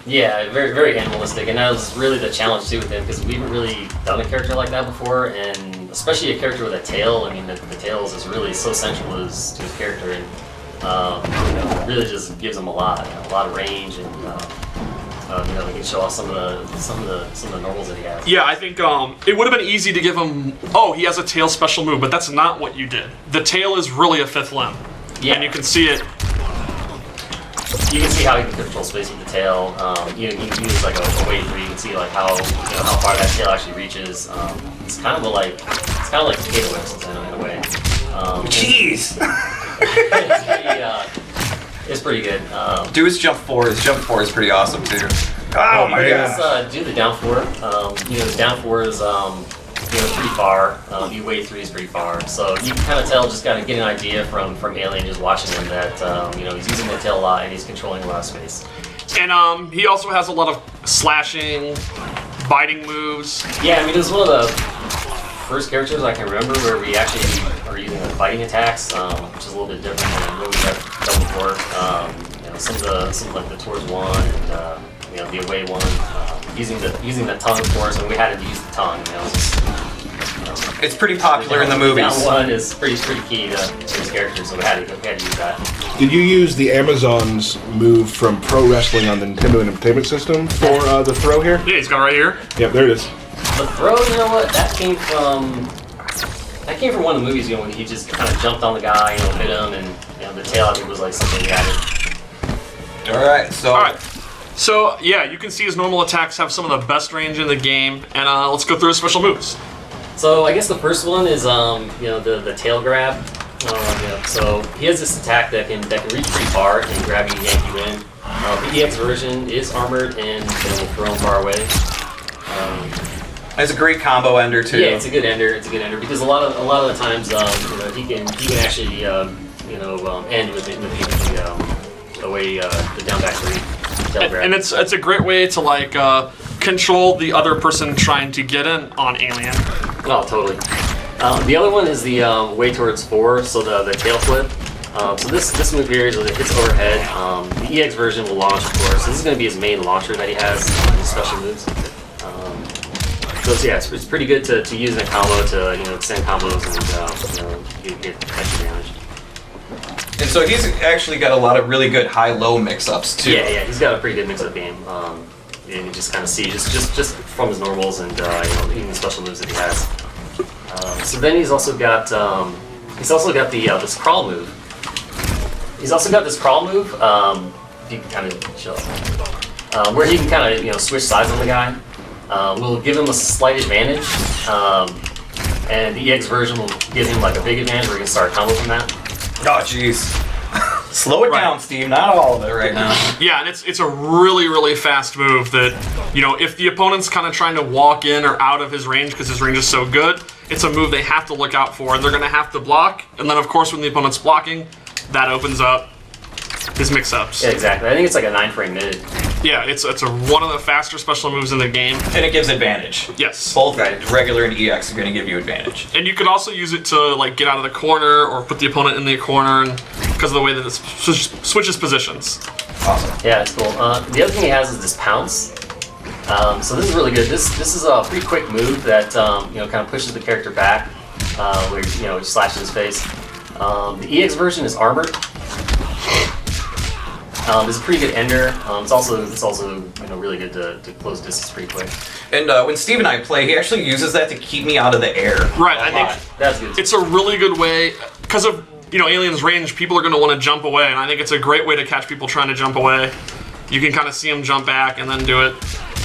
Yeah, very very animalistic, and that was really the challenge too with him because we haven't really done a character like that before, and especially a character with a tail. I mean, the tails is really so central to his character, and really just gives him a lot of range, and he can show off some of the normals that he has. Yeah, I think it would have been easy to give him. Oh, he has a tail special move, but that's not what you did. The tail is really a fifth limb, and you can see it. You can see how he can control space with the tail. You can use like a way where you can see like how far that tail actually reaches. It's kind of like potato whips in a way. Jeez. It's pretty good. Do his jump forward. His jump forward is pretty awesome too. Oh my god. Let's do the down forward. The down forward is pretty far. Wave 3 is pretty far. So you can kind of tell, just kind of get an idea from Alien just watching him that he's using the tail a lot and he's controlling a lot of space. And he also has a lot of slashing, biting moves. Yeah, I mean, it was one of the first characters I can remember where we actually are using the fighting attacks, which is a little bit different than what we've done before. Some like the towards one and the away one. Using the tongue, of course, and we had to use the tongue. It's pretty popular in the movies. Down one is pretty key to his character, so we had to use that. Did you use the Amazon's move from pro wrestling on the Nintendo Entertainment System for the throw here? Yeah, he's got it right here. Yep, there it is. The throw, you know what? That came from one of the movies, when he just kind of jumped on the guy, hit him, and the tail I think was like something he added. All right, So yeah, you can see his normal attacks have some of the best range in the game, and let's go through his special moves. So I guess the first one is the tail grab. So he has this attack that can reach pretty far and grab you and yank you in. The EX version is armored and will throw him far away. It's a great combo ender too. Yeah, it's a good ender. Because a lot of the times he can actually end with the down back 3. And it's a great way to like control the other person trying to get in on Alien. Oh, totally. The other one is the way towards 4, so the tail flip. So this move here is it's overhead. The EX version will launch, of course. This is going to be his main launcher that he has, his special moves. So yeah, it's pretty good to use in a combo to extend combos and get extra damage. And so he's actually got a lot of really good high-low mix-ups too. Yeah, he's got a pretty good mix-up game. And you just kind of see just from his normals and even the special moves that he has. So then he's also got this crawl move. He's also got this crawl move. If you can kind of show where he can kind of switch sides on the guy. Will give him a slight advantage, and the EX version will give him like a big advantage where he can start a combo from that. Oh, jeez. Slow it down, Steve. Not all of it right now. Yeah, and it's a really fast move that, if the opponent's kind of trying to walk in or out of his range because his range is so good, it's a move they have to look out for. They're going to have to block, and then of course when the opponent's blocking, that opens up his mix-ups. Yeah, exactly. I think it's like a 9-frame mid. Yeah, it's one of the faster special moves in the game. And it gives advantage. Yes. Both regular and EX are going to give you advantage. And you could also use it to like get out of the corner or put the opponent in the corner, and because of the way that it switches positions. Awesome. Yeah, it's cool. The other thing he has is this pounce. So this is really good. This is a pretty quick move that kind of pushes the character back, where slashes his face. The EX version is armored. It's a pretty good ender. It's also really good to close distance pretty quick. And when Steve and I play, he actually uses that to keep me out of the air. Right, I think that's good. It's a really good way because of Alien's range. People are going to want to jump away, and I think it's a great way to catch people trying to jump away. You can kind of see them jump back and then do it.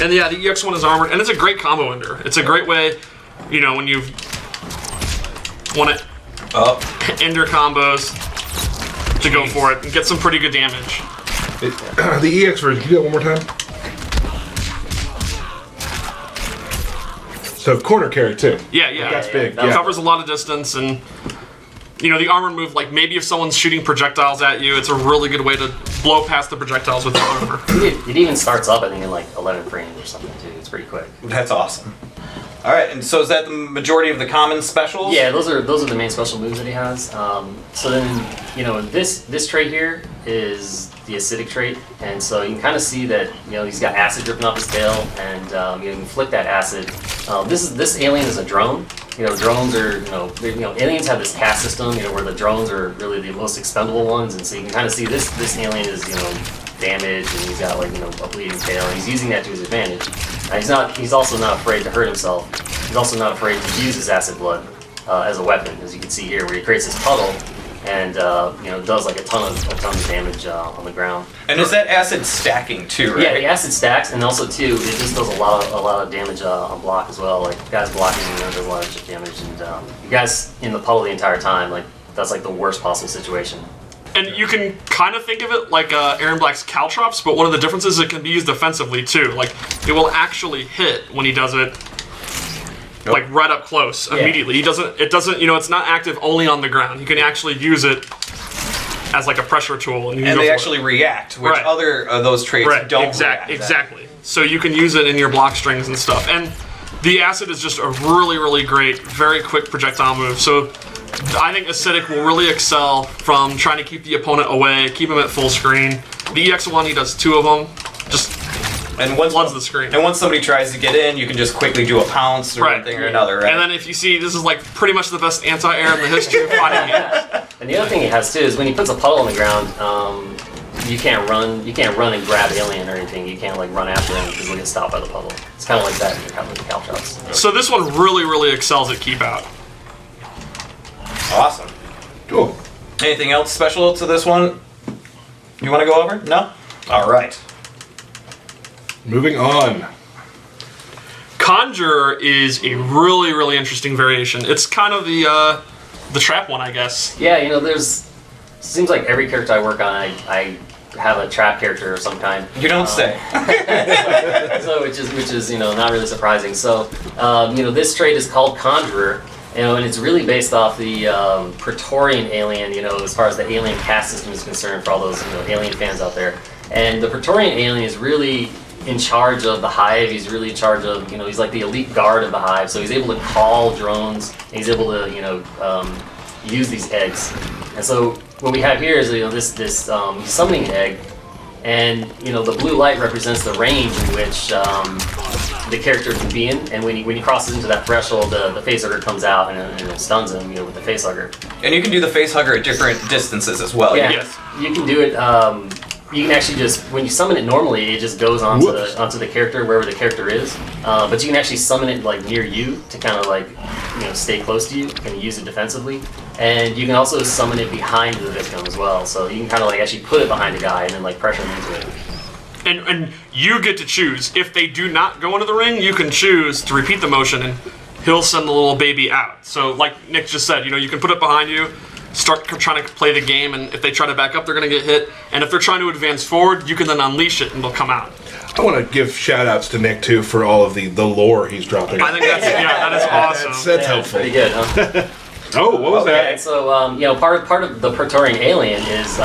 And yeah, the EX one is armored, and it's a great combo ender. It's a great way, when you want to ender combos to go for it and get some pretty good damage. The EX version, can you do that one more time? So corner carry too. Yeah. That's big. It covers a lot of distance, and the armored move, like maybe if someone's shooting projectiles at you, it's a really good way to blow past the projectiles with the armor. It even starts up, I think, in like 11 frames or something too. It's pretty quick. That's awesome. All right, and so is that the majority of the common specials? Yeah, those are the main special moves that he has. So then, this trait here is the acidic trait, and so you can kind of see that he's got acid dripping off his tail, and you can flick that acid. This alien is a drone. Drones are aliens have this caste system where the drones are really the most expendable ones, and so you can kind of see this alien is damaged, and he's got a bleeding tail, and he's using that to his advantage. He's also not afraid to hurt himself. He's also not afraid to use his acid blood as a weapon, as you can see here, where he creates this puddle and does like a ton of damage on the ground. And is that acid stacking too, right? Yeah, the acid stacks, and also too, it just does a lot of damage on block as well. Like guys blocking, does a lot of damage, and you guys in the puddle the entire time, like that's like the worst possible situation. And you can kind of think of it like Aaron Black's Caltrops, but one of the differences is it can be used defensively too. Like it will actually hit when he does it. Like right up close immediately. It doesn't, it's not active only on the ground. You can actually use it as like a pressure tool. And they actually react, which other of those traits don't react. Exactly. So you can use it in your block strings and stuff. And the acid is just a really, really great, very quick projectile move. So I think Acidic will really excel from trying to keep the opponent away, keep him at full screen. The EX1, he does 2 of them. Just floods the screen. And once somebody tries to get in, you can just quickly do a pounce or one thing or another, right? And then if you see, this is like pretty much the best anti-air in the history of fighting games. And the other thing he has too is when he puts a puddle on the ground, you can't run and grab alien or anything. You can't like run after him because he'll get stopped by the puddle. It's kind of like that in the Caltrops. So this one really, really excels at keep out. Awesome. Cool. Anything else special to this one you want to go over? No? All right. Moving on. Konjurer is a really, really interesting variation. It's kind of the trap one, I guess. Yeah, seems like every character I work on, I have a trap character of some kind. You don't say. So which is not really surprising. So this trait is called Konjurer. And it's really based off the Praetorian alien, as far as the alien caste system is concerned, for all those alien fans out there. And the Praetorian alien is really in charge of the hive. He's really in charge of, he's like the elite guard of the hive. So he's able to call drones. And he's able to, use these eggs. And so what we have here is, this summoning egg, and the blue light represents the range in which the character can be in. And when he crosses into that threshold, the facehugger comes out and it stuns him, with the facehugger. And you can do the facehugger at different distances as well. Yeah, yes. You can do it. You can actually just, when you summon it normally, it just goes onto the character wherever the character is. But you can actually summon it like near you to kind of like stay close to you and use it defensively. And you can also summon it behind the victim as well. So you can kind of like actually put it behind a guy and then like pressure him into it. And you get to choose. If they do not go into the ring, you can choose to repeat the motion, and he'll send the little baby out. So like Nick just said, you can put it behind you, start trying to play the game, and if they try to back up, they're going to get hit. And if they're trying to advance forward, you can then unleash it, and they'll come out. I want to give shout-outs to Nick, too, for all of the lore he's dropping. I think that is awesome. That's helpful. Pretty good, huh? Oh, what was that? So, part of the Praetorian alien is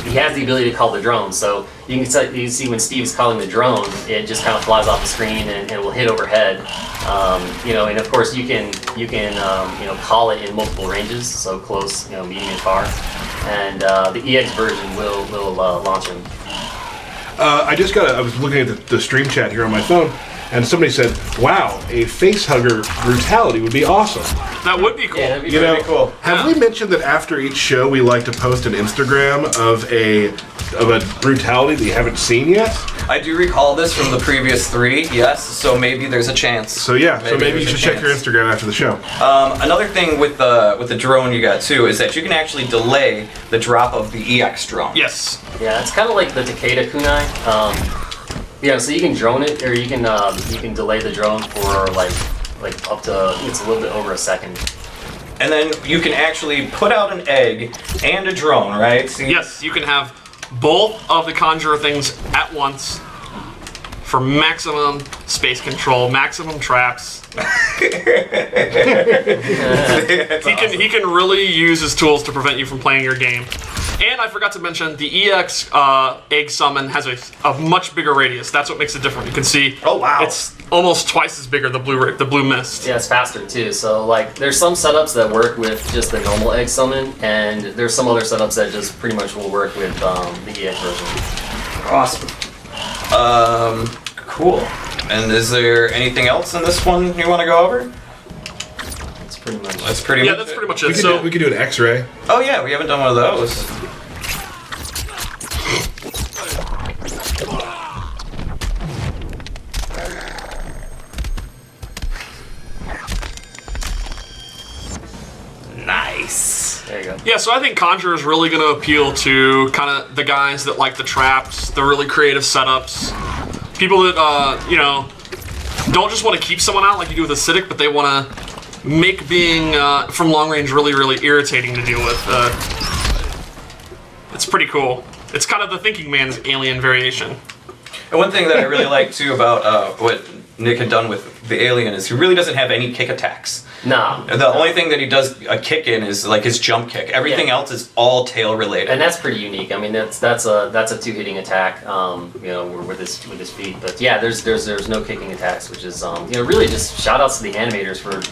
he has the ability to call the drone. So you can see when Steve's calling the drone, it just kind of flies off the screen and will hit overhead. And of course you can call it in multiple ranges, so close, medium, and far. And the EX version will launch him. I was looking at the stream chat here on my phone, and somebody said, "Wow, a facehugger brutality would be awesome." That would be cool. Yeah, that'd be pretty cool. Have we mentioned that after each show we like to post an Instagram of a brutality that you haven't seen yet? I do recall this from the previous 3, yes, so maybe there's a chance. So maybe you should check your Instagram after the show. Another thing with the drone you got too is that you can actually delay the drop of the EX drone. Yes. Yeah, it's kind of like the Takeda kunai. So you can drone it, or you can delay the drone for like up to, it's a little bit over a second. And then you can actually put out an egg and a drone, right? See? Yes, you can have both of the Konjurer things at once for maximum space control, maximum traps. He can really use his tools to prevent you from playing your game. And I forgot to mention, the EX egg summon has a much bigger radius. That's what makes it different. You can see, oh wow, it's almost twice as bigger. The blue mist. Yeah, it's faster too. So like, there's some setups that work with just the normal egg summon, and there's some other setups that just pretty much will work with the EX version. Awesome. Cool. And is there anything else in this one you want to go over? That's pretty much. That's pretty much. That's pretty much We it. could, we could do an X-ray. Oh yeah, we haven't done one of those. Nice. There you go. Yeah, so I think Konjurer is really going to appeal to kind of the guys that like the traps, the really creative setups, people that you know, don't just want to keep someone out like you do with Acidic, but they want to make being from long range really, really irritating to deal with. It's pretty cool. It's kind of the thinking man's alien variation. And one thing that I really like too about what Nick had done with the alien is he really doesn't have any kick attacks. No. The only thing that he does a kick in is like his jump kick. Everything else is all tail related. And that's pretty unique. I mean, that's a two-hitting attack, you know, with his feet. But yeah, there's no kicking attacks, which is you know, really just shout outs to the animators for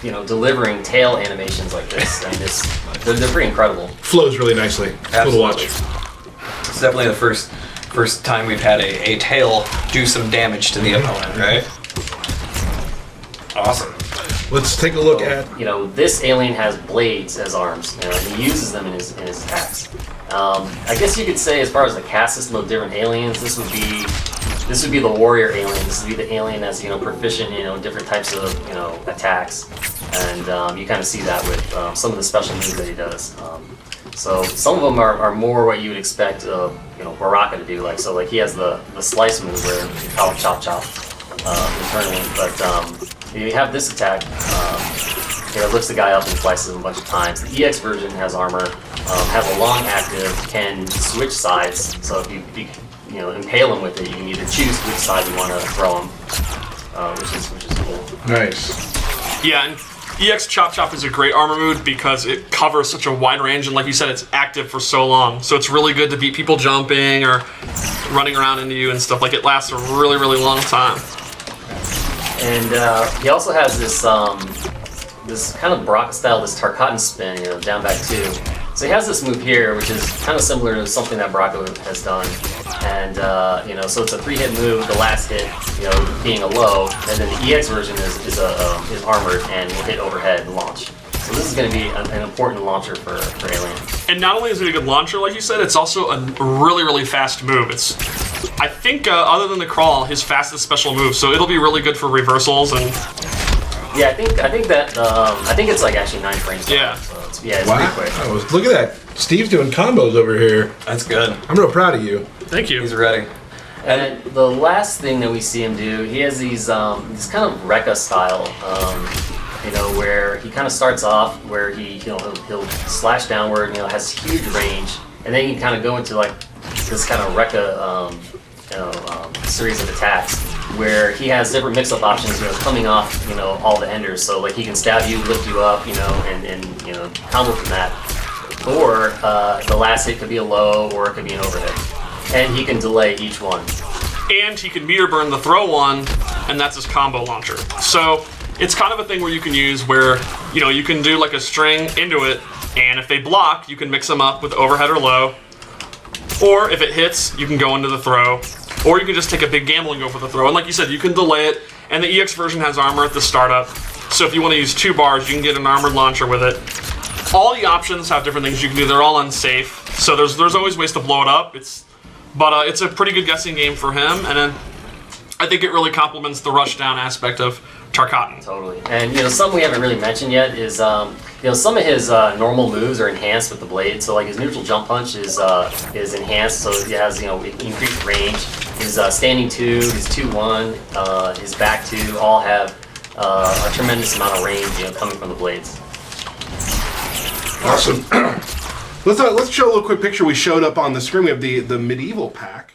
you know, delivering tail animations like this. I mean, they're pretty incredible. Flows really nicely. Cool to watch. It's definitely the first time we've had a tail do some damage to the opponent, right? Awesome. Let's take a look at. You know, this alien has blades as arms, you know, and he uses them in his attacks. I guess you could say, as far as the cast system of different aliens, this would be the warrior alien. This would be the alien that's, you know, proficient, you know, in different types of, you know, attacks, and you kind of see that with some of the special moves that he does. So some of them are more what you would expect, you know, Baraka to do. Like, so like he has the slice move where you call it chop chop internally, but you have this attack. You know, lifts the guy up and slices him a bunch of times. The EX version has armor, has a long active, can switch sides. So if you know, impale him with it, you can either choose which side you want to throw him, which is cool. Nice. Yeah, and EX Chop Chop is a great armor move because it covers such a wide range, and like you said, it's active for so long. So it's really good to beat people jumping or running around into you and stuff. Like, it lasts a really, really long time. And he also has this this kind of Baraka style, this Tarkatan spin, you know, down back two. So he has this move here, which is kind of similar to something that Baraka has done. And you know, so it's a 3-hit move. The last hit, you know, being a low, and then the EX version is armored and will hit overhead and launch. So this is going to be an important launcher for Alien. And not only is it a good launcher, like you said, it's also a really, really fast move. It's, I think, other than the crawl, his fastest special move. So it'll be really good for reversals and. Yeah, I think it's like actually 9 frames. Yeah. So it's pretty quick. Oh, look at that. Steve's doing combos over here. That's good. I'm real proud of you. Thank you. He's ready. And the last thing that we see him do, he has these this kind of Rekka style, you know, where he kind of starts off where he'll slash downward, you know, has huge range, and then he can kind of go into like this kind of Rekka, series of attacks where he has different mix-up options, you know, coming off, you know, all the enders. So like he can stab you, lift you up, you know, and you know, combo from that. Or the last hit could be a low, or it could be an overhead, and he can delay each one. And he can meter burn the throw one, and that's his combo launcher. So it's kind of a thing where you can use where, you know, you can do like a string into it, and if they block, you can mix them up with overhead or low. Or if it hits, you can go into the throw. Or you can just take a big gamble and go for the throw. And like you said, you can delay it, and the EX version has armor at the startup. So if you want to use 2 bars, you can get an armored launcher with it. All the options have different things you can do. They're all unsafe. So there's always ways to blow it up. It's a pretty good guessing game for him, and then I think it really complements the rushdown aspect of Tarkatan. Totally. And, you know, something we haven't really mentioned yet is, you know, some of his normal moves are enhanced with the blade. So, like, his neutral jump punch is enhanced, so it has, you know, increased range. His standing 2, his 2-1, his back 2 all have a tremendous amount of range, you know, coming from the blades. Awesome. Let's show a little quick picture we showed up on the screen. We have the medieval pack.